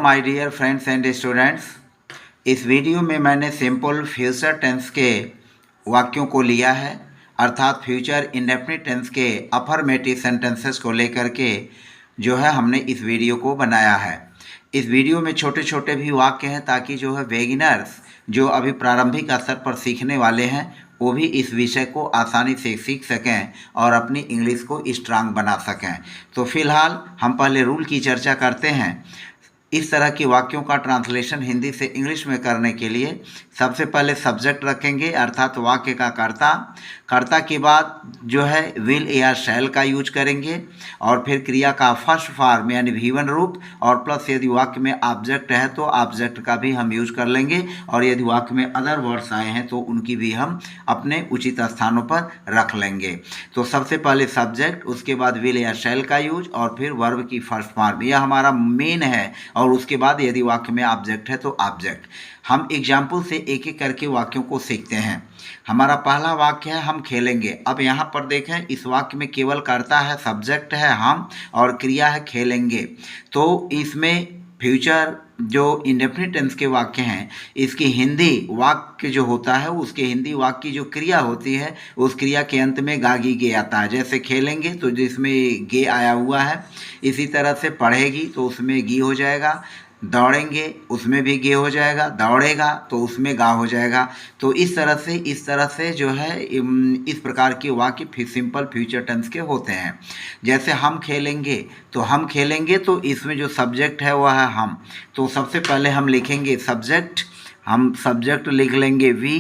My dear friends and students. इस video में मैंने सिंपल फ्यूचर टेंस के वाक्यों को लिया है, अर्थात फ्यूचर इंडेफिनिट टेंस के अफर्मेटिव सेंटेंसेस को लेकर के जो है हमने इस वीडियो को बनाया है। इस वीडियो में छोटे छोटे भी वाक्य हैं ताकि जो है बिगिनर्स जो अभी प्रारंभिक स्तर पर सीखने वाले हैं वो भी इस विषय को आसानी से सीख सकें और अपनी इंग्लिश को स्ट्रांग बना सकें। तो फिलहाल हम पहले रूल की चर्चा करते हैं। इस तरह के वाक्यों का ट्रांसलेशन हिंदी से इंग्लिश में करने के लिए सबसे पहले सब्जेक्ट रखेंगे, अर्थात वाक्य का कर्ता। कर्ता के बाद जो है विल या शैल का यूज करेंगे और फिर क्रिया का फर्स्ट फॉर्म यानी V1 रूप, और प्लस यदि वाक्य में ऑब्जेक्ट है तो ऑब्जेक्ट का भी हम यूज कर लेंगे, और यदि वाक्य में अदर वर्ड्स आए हैं तो उनकी भी हम अपने उचित स्थानों पर रख लेंगे। तो सबसे पहले सब्जेक्ट, उसके बाद विल या शैल का यूज और फिर वर्ब की फर्स्ट फॉर्म, यह हमारा मेन है। और उसके बाद यदि वाक्य में ऑब्जेक्ट है तो ऑब्जेक्ट। हम एग्जाम्पल से एक एक करके वाक्यों को सीखते हैं। हमारा पहला वाक्य है हम खेलेंगे। अब यहाँ पर देखें, इस वाक्य में केवल कर्ता है, सब्जेक्ट है हम और क्रिया है खेलेंगे। तो इसमें फ्यूचर जो इंडेफिनिट टेंस के वाक्य हैं, इसकी हिंदी वाक्य जो होता है उसके हिंदी वाक्य की जो क्रिया होती है उस क्रिया के अंत में गागी गे आता है। जैसे खेलेंगे तो जिसमें गे आया हुआ है, इसी तरह से पढ़ेगी तो उसमें गी हो जाएगा, दौड़ेंगे उसमें भी गे हो जाएगा, दौड़ेगा तो उसमें गा हो जाएगा। तो इस तरह से जो है इस प्रकार के वाक्य सिंपल फ्यूचर टेंस के होते हैं। जैसे हम खेलेंगे तो इसमें जो सब्जेक्ट है वह है हम। तो सबसे पहले हम लिखेंगे सब्जेक्ट, हम सब्जेक्ट लिख लेंगे वी।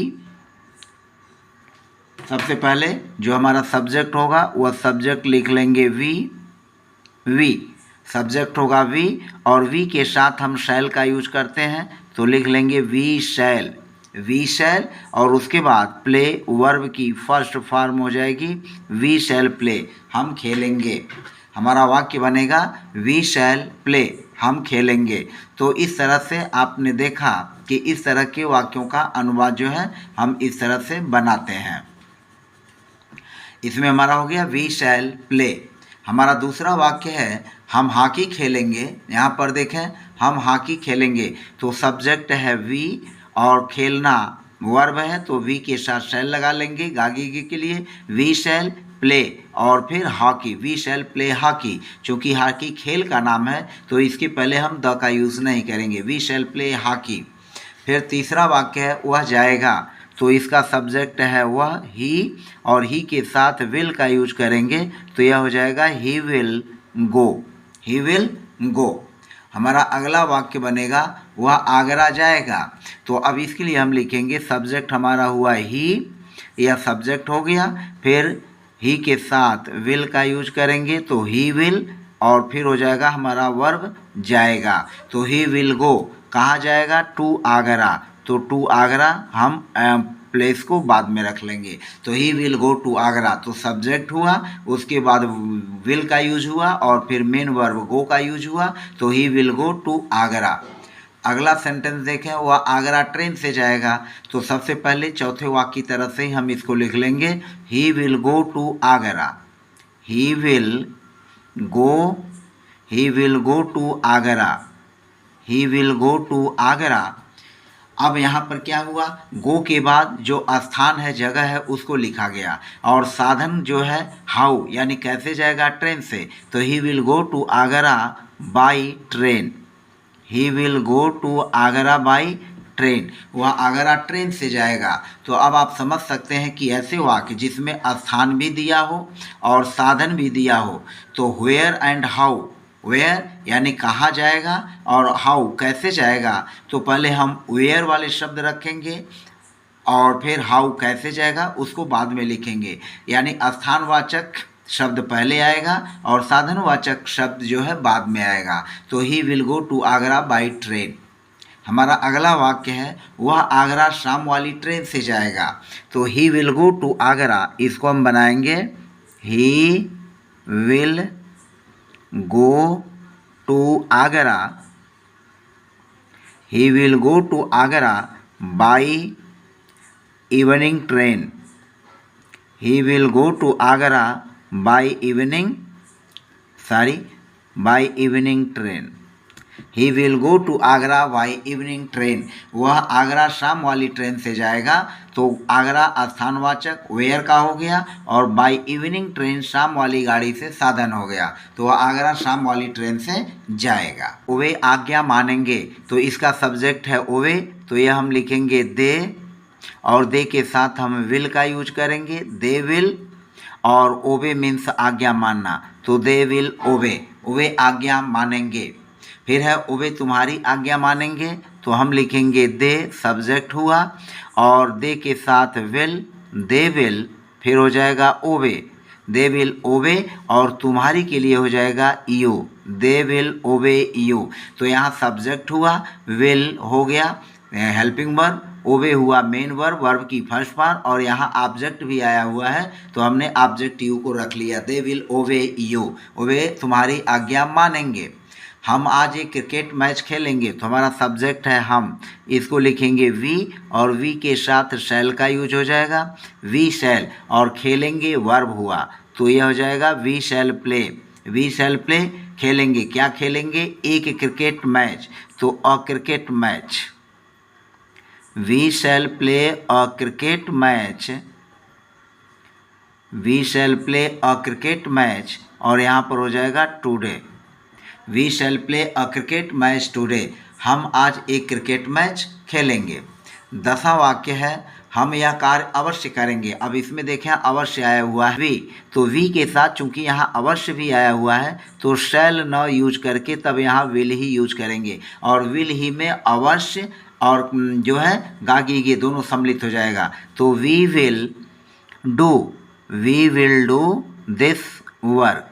सबसे पहले जो हमारा सब्जेक्ट होगा वह सब्जेक्ट लिख लेंगे वी। सब्जेक्ट होगा वी और वी के साथ हम शैल का यूज करते हैं तो लिख लेंगे वी शैल। और उसके बाद प्ले वर्ब की फर्स्ट फॉर्म हो जाएगी वी शैल प्ले, हम खेलेंगे। हमारा वाक्य बनेगा वी शैल प्ले, हम खेलेंगे। तो इस तरह से आपने देखा कि इस तरह के वाक्यों का अनुवाद जो है हम इस तरह से बनाते हैं। इसमें हमारा हो गया वी शैल प्ले। हमारा दूसरा वाक्य है हम हॉकी खेलेंगे। यहाँ पर देखें, हम हॉकी खेलेंगे तो सब्जेक्ट है वी और खेलना वर्ब है तो वी के साथ शैल लगा लेंगे गागी के लिए, वी शैल प्ले और फिर hockey, we shall play hockey. चूँकि हॉकी खेल का नाम है तो इसके पहले हम द का यूज़ नहीं करेंगे, वी शैल प्ले हॉकी। फिर तीसरा वाक्य है वह जाएगा, तो इसका सब्जेक्ट है वह ही और ही के साथ विल का यूज करेंगे तो यह हो जाएगा ही विल गो। हमारा अगला वाक्य बनेगा वह आगरा जाएगा। तो अब इसके लिए हम लिखेंगे सब्जेक्ट हमारा हुआ ही, यह सब्जेक्ट हो गया, फिर ही के साथ विल का यूज करेंगे तो ही विल और फिर हो जाएगा हमारा वर्ब जाएगा। तो ही विल गो, कहाँ जाएगा? टू आगरा। तो टू आगरा हम प्लेस को बाद में रख लेंगे। तो he will go to Agra, तो सब्जेक्ट हुआ, उसके बाद विल का यूज हुआ और फिर मेन वर्ब गो का यूज हुआ तो he will go to Agra. अगला सेंटेंस देखें, वह आगरा ट्रेन से जाएगा। तो सबसे पहले चौथे वाक्य की तरफ से हम इसको लिख लेंगे he will go to Agra, he will go to Agra, he will go to Agra. अब यहाँ पर क्या हुआ, गो के बाद जो स्थान है, जगह है, उसको लिखा गया और साधन जो है हाउ यानी कैसे जाएगा, ट्रेन से। तो he will go to Agra by train, he will go to Agra by train, वह आगरा ट्रेन से जाएगा। तो अब आप समझ सकते हैं कि ऐसे वाक्य जिसमें स्थान भी दिया हो और साधन भी दिया हो, तो वेयर एंड हाउ, वेयर यानी कहाँ जाएगा और हाउ कैसे जाएगा, तो पहले हम वेयर वाले शब्द रखेंगे और फिर हाउ कैसे जाएगा उसको बाद में लिखेंगे। यानी स्थानवाचक शब्द पहले आएगा और साधनवाचक शब्द जो है बाद में आएगा। तो he will go to Agra by train. हमारा अगला वाक्य है वह आगरा शाम वाली ट्रेन से जाएगा। तो he will go to Agra, इसको हम बनाएंगे he will go to Agra, he will go to Agra by evening train, he will go to Agra by evening train, he will go to Agra by evening train, वह आगरा शाम वाली ट्रेन से जाएगा। तो आगरा स्थानवाचक वेयर का हो गया और बाई इवनिंग ट्रेन शाम वाली गाड़ी से साधन हो गया, तो वह आगरा शाम वाली ट्रेन से जाएगा। ओवे आज्ञा मानेंगे, तो इसका सब्जेक्ट है ओवे, तो यह हम लिखेंगे दे, और दे के साथ हम विल का यूज करेंगे, दे विल। और ओबे मीन्स आज्ञा मानना, तो दे विल ओबे, ओबे आज्ञा मानेंगे। फिर है ओबे तुम्हारी आज्ञा मानेंगे, तो हम लिखेंगे दे सब्जेक्ट हुआ और दे के साथ विल, दे विल, फिर हो जाएगा ओबे, दे विल ओबे, और तुम्हारी के लिए हो जाएगा यू, दे विल ओबे यू। तो यहाँ सब्जेक्ट हुआ, विल हो गया हेल्पिंग वर्ब, ओबे हुआ मेन वर्ब, वर्ब की फर्स्ट पार्ट, और यहाँ ऑब्जेक्ट भी आया हुआ है तो हमने ऑब्जेक्ट यू को रख लिया, दे विल ओबे यू, ओबे तुम्हारी आज्ञा मानेंगे। हम आज एक क्रिकेट मैच खेलेंगे, तो हमारा सब्जेक्ट है हम, इसको लिखेंगे वी, और वी के साथ शैल का यूज हो जाएगा, वी शैल, और खेलेंगे वर्ब हुआ, तो यह हो जाएगा we shall play, we shall play, खेलेंगे, क्या खेलेंगे, एक क्रिकेट मैच, तो a cricket match, we shall play a cricket match, we shall play a cricket match, और यहाँ पर हो जाएगा today, we shall play a cricket match today, हम आज एक क्रिकेट मैच खेलेंगे। 10वां वाक्य है हम यह कार्य अवश्य करेंगे। अब इसमें देखें अवश्य आया हुआ है वी, तो वी के साथ चूंकि यहाँ अवश्य भी आया हुआ है तो शैल न यूज करके तब यहाँ विल ही यूज करेंगे, और विल ही में अवश्य और जो है गागी ये दोनों सम्मिलित हो जाएगा, तो we will do this work,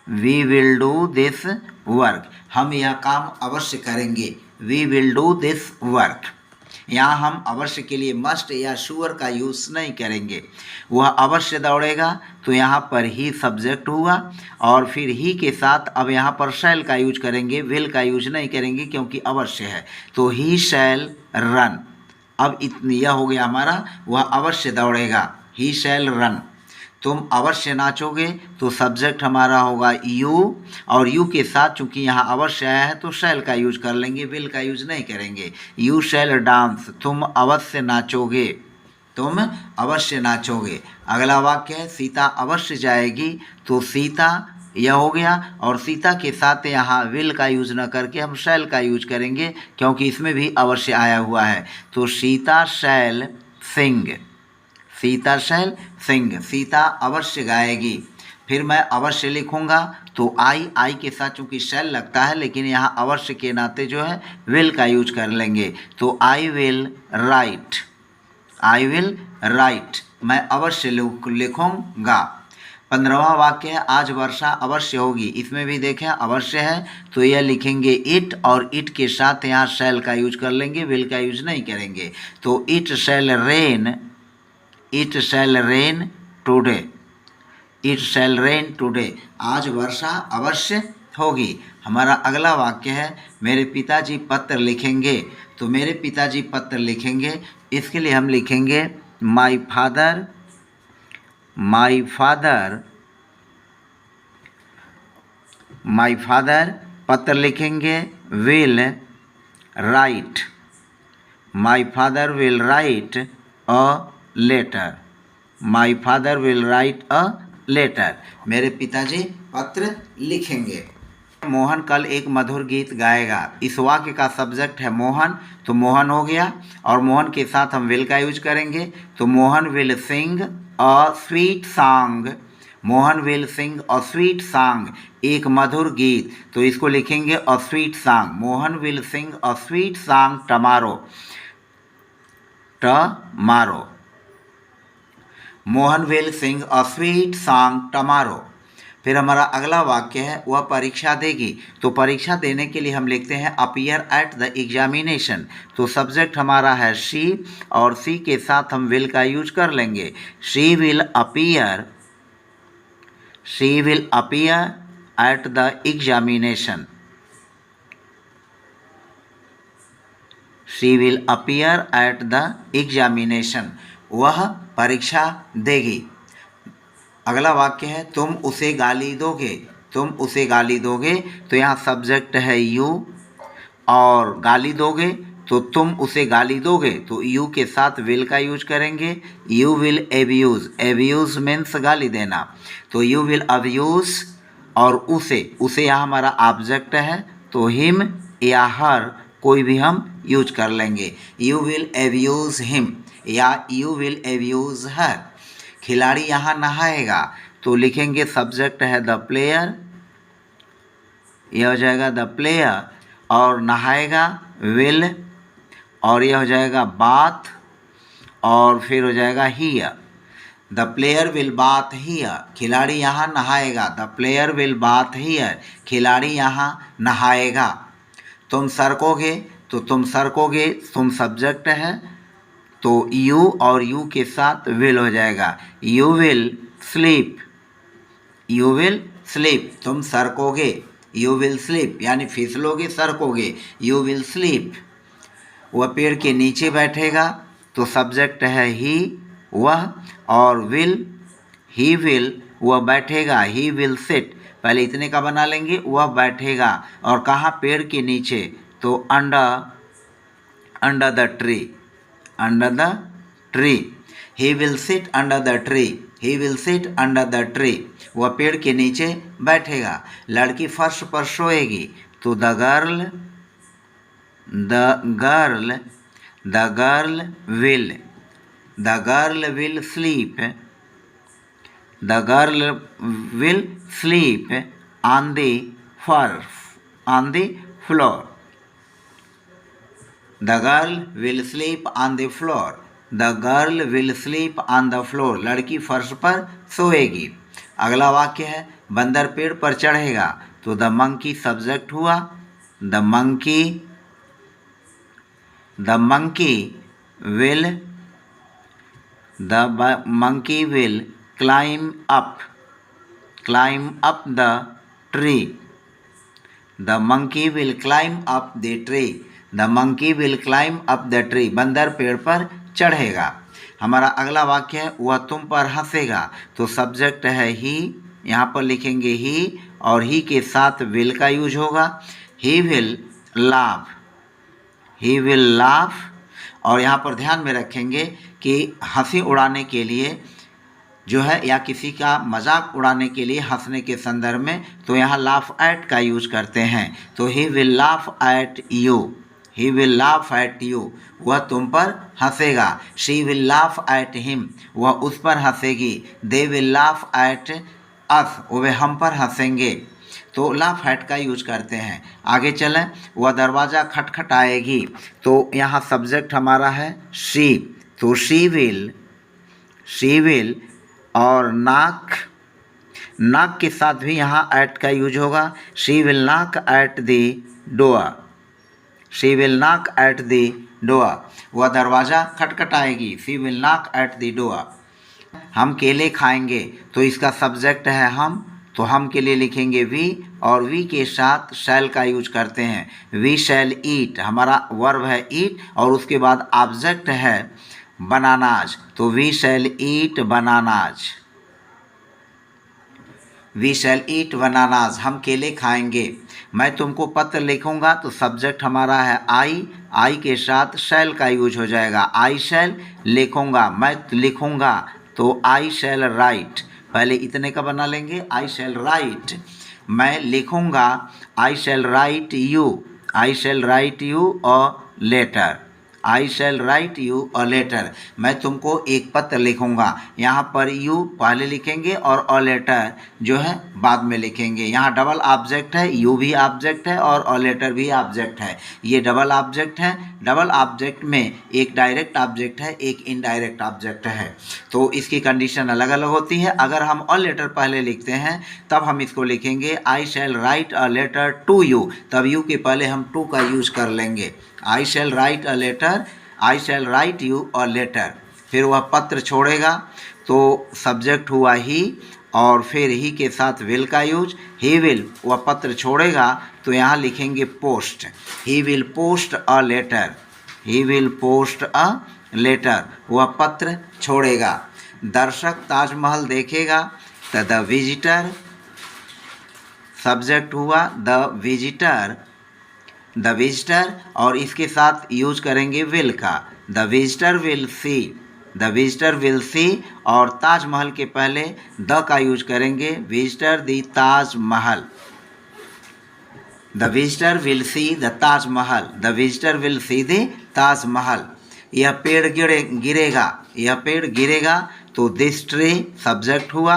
we will do this work, हम यह काम अवश्य करेंगे, we will do this work. यहाँ हम अवश्य के लिए मस्ट या श्योर का यूज़ नहीं करेंगे, वह अवश्य दौड़ेगा, तो यहाँ पर ही सब्जेक्ट हुआ, और फिर ही के साथ अब यहाँ पर शैल का यूज करेंगे, विल का यूज नहीं करेंगे क्योंकि अवश्य है, तो ही शैल रन। अब इतनी यह हो गया हमारा, वह अवश्य दौड़ेगा, ही शैल रन। तुम अवश्य नाचोगे, तो सब्जेक्ट हमारा होगा यू, और यू के साथ चूंकि यहाँ अवश्य आया है तो शैल का यूज कर लेंगे, विल का यूज नहीं करेंगे, यू शैल डांस, तुम अवश्य नाचोगे, तुम अवश्य नाचोगे। अगला वाक्य है सीता अवश्य जाएगी, तो सीता यह हो गया, और सीता के साथ यहाँ विल का यूज न करके हम शैल का यूज करेंगे क्योंकि इसमें भी अवश्य आया हुआ है, तो सीता शैल सिंग, सीता शैल सिंग, सीता अवश्य गाएगी। फिर मैं अवश्य लिखूंगा, तो आई के साथ चूंकि शैल लगता है लेकिन यहाँ अवश्य के नाते जो है विल का यूज कर लेंगे, तो I will write, I will write, मैं अवश्य लिखूंगा। 15वां वाक्य है आज वर्षा अवश्य होगी, इसमें भी देखें अवश्य है तो यह लिखेंगे इट, और इट के साथ यहाँ शैल का यूज कर लेंगे, विल का यूज नहीं करेंगे, तो it shall rain, it shall rain today, it shall rain today, आज वर्षा अवश्य होगी। हमारा अगला वाक्य है मेरे पिताजी पत्र लिखेंगे, तो मेरे पिताजी पत्र लिखेंगे, इसके लिए हम लिखेंगे my father, my father, my father पत्र लिखेंगे, will write, my father will write a letter, my father will write a letter, मेरे पिताजी पत्र लिखेंगे। मोहन कल एक मधुर गीत गाएगा, इस वाक्य का सब्जेक्ट है मोहन, तो मोहन हो गया, और मोहन के साथ हम विल का यूज करेंगे, तो Mohan will sing a sweet song, Mohan will sing a sweet song, एक मधुर गीत, तो इसको लिखेंगे a sweet song, Mohan will sing a sweet song tomorrow, tomorrow, Mohan will sing a sweet song tomorrow. फिर हमारा अगला वाक्य है वह परीक्षा देगी, तो परीक्षा देने के लिए हम लिखते हैं अपीयर एट द एग्जामिनेशन, तो सब्जेक्ट हमारा है शी, और शी के साथ हम विल का यूज कर लेंगे, she will appear, she will appear at the examination, she will appear at the examination, वह परीक्षा देगी। अगला वाक्य है तुम उसे गाली दोगे, तुम उसे गाली दोगे, तो यहाँ सब्जेक्ट है यू, और गाली दोगे तो तुम उसे गाली दोगे, तो यू के साथ विल का यूज करेंगे। You will abuse, abuse means गाली देना, तो यू विल अब्यूज़। और उसे यहाँ हमारा ऑब्जेक्ट है, तो हिम या हर कोई भी हम यूज कर लेंगे। यू विल एब्यूज़ हिम या यू विल एब्यूज़ हर। खिलाड़ी यहाँ नहाएगा, तो लिखेंगे सब्जेक्ट है द प्लेयर, यह हो जाएगा द प्लेयर, और नहाएगा विल, और यह हो जाएगा बाथ, और फिर हो जाएगा here. The player will bath here, खिलाड़ी यहाँ नहाएगा। The player will bath here, खिलाड़ी यहाँ नहाएगा। तुम सरकोगे, तो तुम सरकोगे, तुम सब्जेक्ट है, तो यू और यू के साथ विल हो जाएगा। You will slip, you will slip, तुम सरकोगे। यू विल स्लीप यानी फिसलोगे, सरकोगे। You will slip. वह पेड़ के नीचे बैठेगा, तो सब्जेक्ट है ही, वह, और विल, ही विल, वह बैठेगा। ही विल सिट, पहले इतने का बना लेंगे, वह बैठेगा। और कहाँ? पेड़ के नीचे, तो under the tree, under the tree. He will sit under the tree, he will sit under the tree, वह पेड़ के नीचे बैठेगा। लड़की फर्श पर सोएगी, तो the girl will sleep, the girl will sleep on the floor, the girl will sleep on the floor, the girl will sleep on the floor, लड़की फर्श पर सोएगी। अगला वाक्य है बंदर पेड़ पर चढ़ेगा, तो द मंकी सब्जेक्ट हुआ। The monkey will climb up the tree, the monkey will climb up the tree, the monkey will climb up the tree, बंदर पेड़ पर चढ़ेगा। हमारा अगला वाक्य है वह तुम पर हंसेगा, तो सब्जेक्ट है ही, यहाँ पर लिखेंगे ही, और ही के साथ विल का यूज होगा। ही विल लाफ, और यहाँ पर ध्यान में रखेंगे कि हंसी उड़ाने के लिए जो है, या किसी का मजाक उड़ाने के लिए हंसने के संदर्भ में, तो यहाँ लाफ एट का यूज करते हैं। तो he will laugh at you, he will laugh at you, वह तुम पर हंसेगा। She will laugh at him, वह उस पर हंसेगी। They will laugh at us, वे हम पर हंसेंगे। तो लाफ एट का यूज करते हैं। आगे चलें, वह दरवाज़ा खटखटाएगी, तो यहाँ सब्जेक्ट हमारा है शी, तो शी विल, और नाक के साथ भी यहाँ एट का यूज होगा। She will knock at the door, she will knock at the door, वह दरवाज़ा खटखटाएगी। She will knock at the door. हम केले खाएंगे, तो इसका सब्जेक्ट है हम, तो हम के लिए लिखेंगे वी, और वी के साथ शैल का यूज करते हैं। वी शैल ईट, हमारा वर्ब है ईट, और उसके बाद ऑब्जेक्ट है बनानाज, तो we shall eat bananas, we shall eat bananas, हम केले खाएंगे। मैं तुमको पत्र लिखूंगा, तो सब्जेक्ट हमारा है आई के साथ शैल का यूज हो जाएगा। आई शैल लिखूंगा, मैं लिखूंगा, तो आई शैल राइट, पहले इतने का बना लेंगे। आई शैल राइट, मैं लिखूंगा, I shall write you, I shall write you a letter, I shall write you a letter, मैं तुमको एक पत्र लिखूंगा। यहाँ पर यू पहले लिखेंगे और अ लेटर जो है बाद में लिखेंगे। यहाँ डबल ऑब्जेक्ट है, यू भी ऑब्जेक्ट है और अ लेटर भी ऑब्जेक्ट है। ये डबल ऑब्जेक्ट है। डबल ऑब्जेक्ट में एक डायरेक्ट ऑब्जेक्ट है, एक इनडायरेक्ट ऑब्जेक्ट है, तो इसकी कंडीशन अलग अलग होती है। अगर हम अ लेटर पहले लिखते हैं तब हम इसको लिखेंगे I shall write a letter to you, तब यू के पहले हम टू का यूज कर लेंगे। I shall write a letter, I shall write you a letter. फिर वह पत्र छोड़ेगा, तो सब्जेक्ट हुआ ही, और फिर ही के साथ विल का यूज। ही विल, वह पत्र छोड़ेगा, तो यहाँ लिखेंगे post, he will post a letter, he will post a letter, वह पत्र छोड़ेगा। दर्शक ताजमहल देखेगा, तो द विजिटर, सब्जेक्ट हुआ द विजिटर द विजिटर, और इसके साथ यूज करेंगे विल का, the visitor will see, the visitor will see, और ताजमहल के पहले द का यूज करेंगे, visitor the Taj Mahal, the visitor will see the Taj Mahal, the visitor will see the Taj Mahal. यह पेड़ गिरेगा, यह पेड़ गिरेगा, तो दिस ट्री सब्जेक्ट हुआ,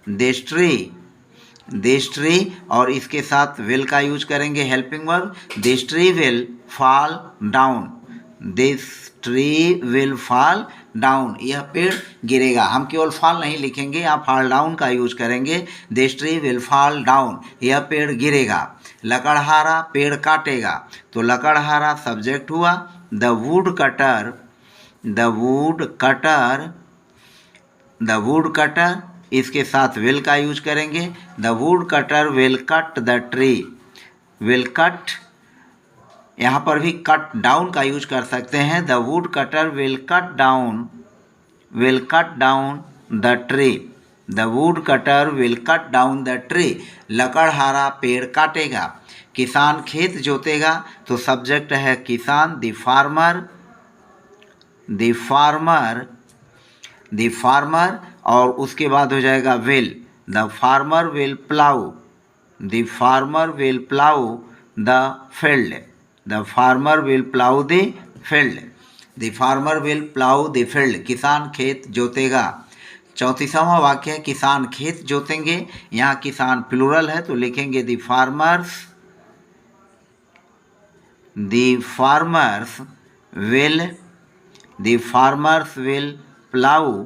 दिस ट्री, दिस ट्री, और इसके साथ विल का यूज करेंगे helping verb, this tree will fall down, this tree will fall down, यह पेड़ गिरेगा। हम केवल फॉल नहीं लिखेंगे, यहाँ फॉल डाउन का यूज करेंगे, this tree will fall down, यह पेड़ गिरेगा। लकड़हारा पेड़ काटेगा, तो लकड़हारा सब्जेक्ट हुआ, the wood cutter, the wood cutter, the wood cutter, इसके साथ विल का यूज करेंगे, the wood cutter will cut the tree, will cut, यहाँ पर भी कट डाउन का यूज कर सकते हैं, the wood cutter will cut down, will cut down the tree, the wood cutter will cut down the tree, लकड़हारा पेड़ काटेगा। किसान खेत जोतेगा, तो सब्जेक्ट है किसान, the farmer, the farmer, the farmer, और उसके बाद हो जाएगा will, the farmer will plough, the farmer will plough the field, the farmer will plough the field, the farmer will plough the field, किसान खेत जोतेगा। 34वां वाक्य है किसान खेत जोतेंगे, यहाँ किसान प्लूरल है तो लिखेंगे the farmers, the farmers will, the farmers will plough,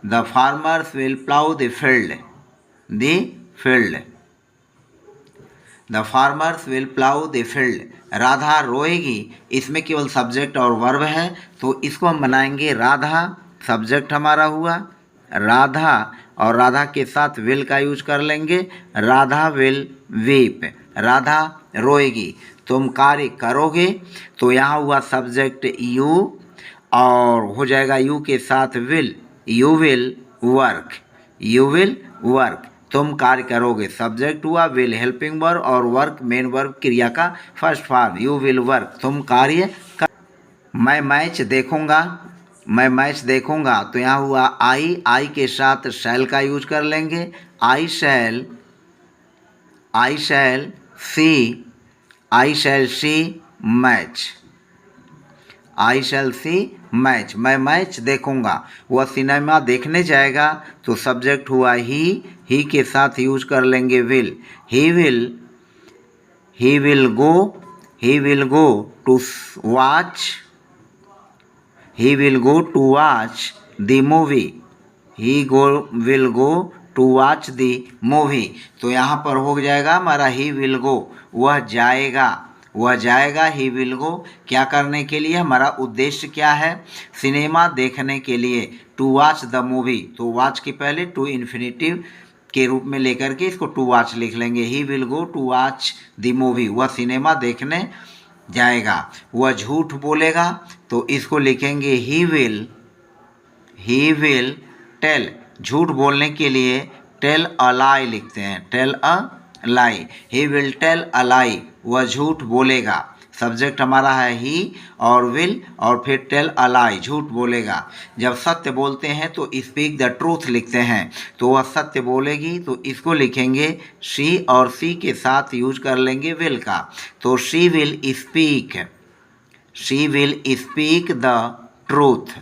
the farmers will plough the field, the field, the farmers will plough the field. Radha रोएगी, इसमें केवल सब्जेक्ट और वर्ब है, तो इसको हम बनाएंगे राधा, सब्जेक्ट हमारा हुआ राधा, और राधा के साथ विल का यूज कर लेंगे, राधा विल वीप, राधा रोएगी। तुम कार्य करोगे, तो यहाँ हुआ सब्जेक्ट यू, और हो जाएगा यू के साथ will, you will work, you will work, तुम कार्य करोगे, सब्जेक्ट हुआ, विल हेल्पिंग वर्ब, और वर्क मेन वर्ब क्रिया का first form, you will work, तुम कार्य कर। मैं मैच देखूंगा, मैं मैच देखूंगा, तो यहाँ हुआ आई के साथ शैल का यूज कर लेंगे, I shell, I shell C, I shell C match, I shell C match, मैं मैच देखूंगा। वह सिनेमा देखने जाएगा, तो सब्जेक्ट हुआ ही के साथ यूज कर लेंगे will, he will, he will go, he will go to watch, he will go to watch the movie, he will go to watch the movie, तो यहाँ पर हो जाएगा हमारा ही विल गो, वह जाएगा, वह जाएगा, ही विल गो, क्या करने के लिए, हमारा उद्देश्य क्या है, सिनेमा देखने के लिए, टू वॉच द मूवी, तो वॉच के पहले टू इन्फिनेटिव के रूप में लेकर के इसको टू वॉच लिख लेंगे, he will go to watch the movie, वह सिनेमा देखने जाएगा। वह झूठ बोलेगा, तो इसको लिखेंगे ही विल टेल, झूठ बोलने के लिए टेल अ लाई लिखते हैं, tell a lie, he will tell a lie, वह झूठ बोलेगा, सब्जेक्ट हमारा है ही और विल, और फिर टेल अ लाई, झूठ बोलेगा। जब सत्य बोलते हैं तो स्पीक द ट्रूथ लिखते हैं, तो वह सत्य बोलेगी, तो इसको लिखेंगे शी, और सी के साथ यूज कर लेंगे विल का, तो she will speak, she will speak the truth,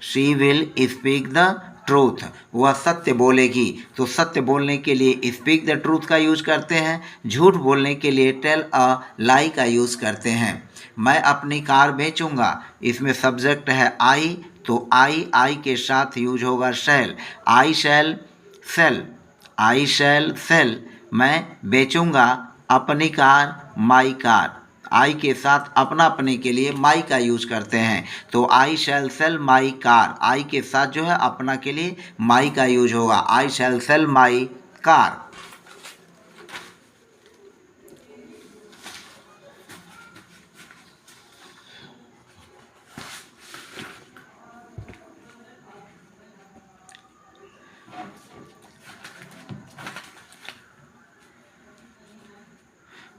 she will speak the truth, वह सत्य बोलेगी, तो सत्य बोलने के लिए स्पीक द ट्रूथ का यूज करते हैं, झूठ बोलने के लिए टेल अ लाई का यूज करते हैं। मैं अपनी कार बेचूंगा, इसमें सब्जेक्ट है आई, तो आई के साथ यूज होगा शैल, आई शैल सेल, आई शैल सेल, मैं बेचूंगा अपनी कार, माई कार, आई के साथ अपना अपने के लिए माई का यूज करते हैं, तो आई शैल सेल माई कार, आई के साथ जो है अपना के लिए माई का यूज होगा, आई शैल सेल माई कार।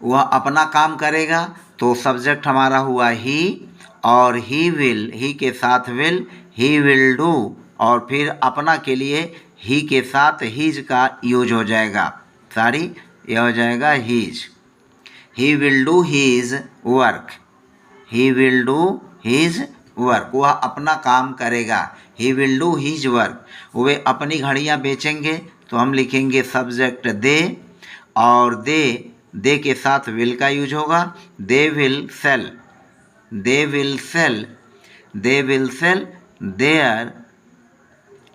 वह अपना काम करेगा, तो सब्जेक्ट हमारा हुआ ही, और ही विल, ही के साथ विल, ही विल डू, और फिर अपना के लिए ही के साथ हीज का यूज हो जाएगा, सॉरी यह हो जाएगा his. He will do his work, he will do his work, वह अपना काम करेगा। He will do his work, वे अपनी घड़ियाँ बेचेंगे, तो हम लिखेंगे सब्जेक्ट दे, और दे के साथ विल का यूज होगा। They will sell, they will sell, they will sell their,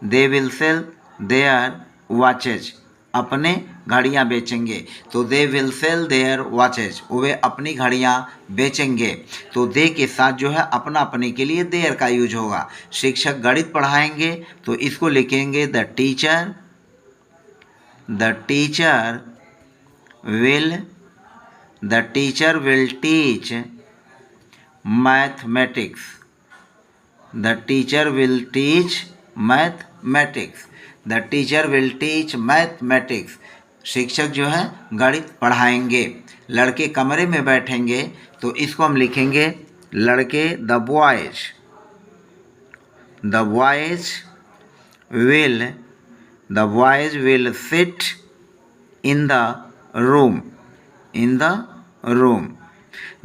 they will sell their watches, अपने घड़ियाँ बेचेंगे, तो they will sell their watches, वे अपनी घड़ियाँ बेचेंगे। तो दे के साथ जो है अपना अपने के लिए देयर का यूज होगा। शिक्षक गणित पढ़ाएंगे, तो इसको लिखेंगे the teacher will teach mathematics, the teacher will teach mathematics, the teacher will teach mathematics, शिक्षक जो है गणित पढ़ाएंगे। लड़के कमरे में बैठेंगे, तो इसको हम लिखेंगे लड़के, the boys will sit in the room,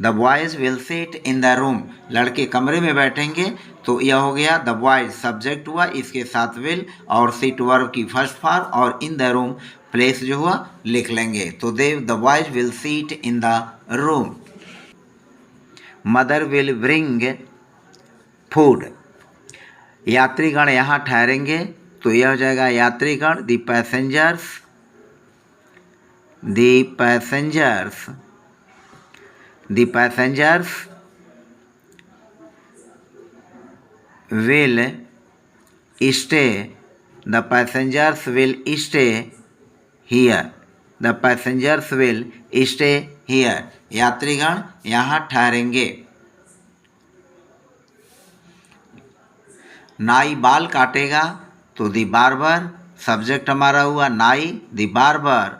the boys will sit in the room, लड़के कमरे में बैठेंगे, तो यह हो गया द बॉयज सब्जेक्ट हुआ, इसके साथ विल, और सिट वर्ब की फर्स्ट फॉर्म, और इन द रूम प्लेस जो हुआ लिख लेंगे। तो the boys will sit in the room. Mother will bring food, यात्रीगण यहाँ ठहरेंगे, तो यह हो जाएगा यात्रीगण, the passengers will stay, the passengers will stay here, the passengers will stay here, यात्रीगण यहाँ ठहरेंगे। नाई बाल काटेगा, तो दी बार्बर, सब्जेक्ट हमारा हुआ नाई, the barber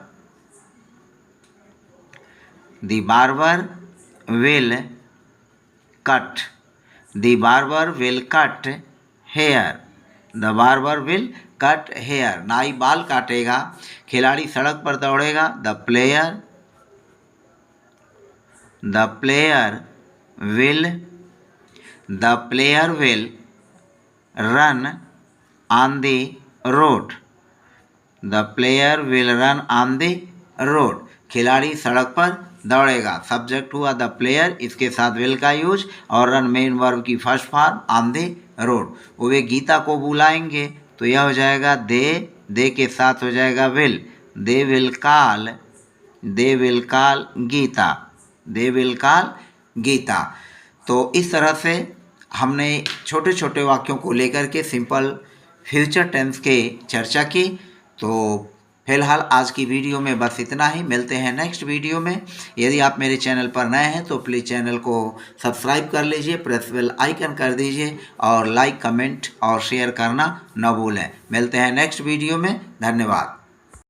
will cut, the barber will cut hair, the barber will cut hair, नाई बाल काटेगा। खिलाड़ी सड़क पर दौड़ेगा, the player will run on the road, the player will run on the road, खिलाड़ी सड़क पर दौड़ेगा, सब्जेक्ट हुआ द प्लेयर, इसके साथ विल का यूज, और रन मेन वर्ब की first form, on the road. वे गीता को बुलाएंगे, तो यह हो जाएगा दे के साथ हो जाएगा will, they will call Geeta. तो इस तरह से हमने छोटे छोटे वाक्यों को लेकर के सिंपल फ्यूचर टेंस के चर्चा की। तो फिलहाल आज की वीडियो में बस इतना ही, मिलते हैं नेक्स्ट वीडियो में। यदि आप मेरे चैनल पर नए हैं तो प्लीज़ चैनल को सब्सक्राइब कर लीजिए, प्रेस बेल आइकन कर दीजिए, और लाइक, कमेंट और शेयर करना न भूलें। मिलते हैं नेक्स्ट वीडियो में, धन्यवाद।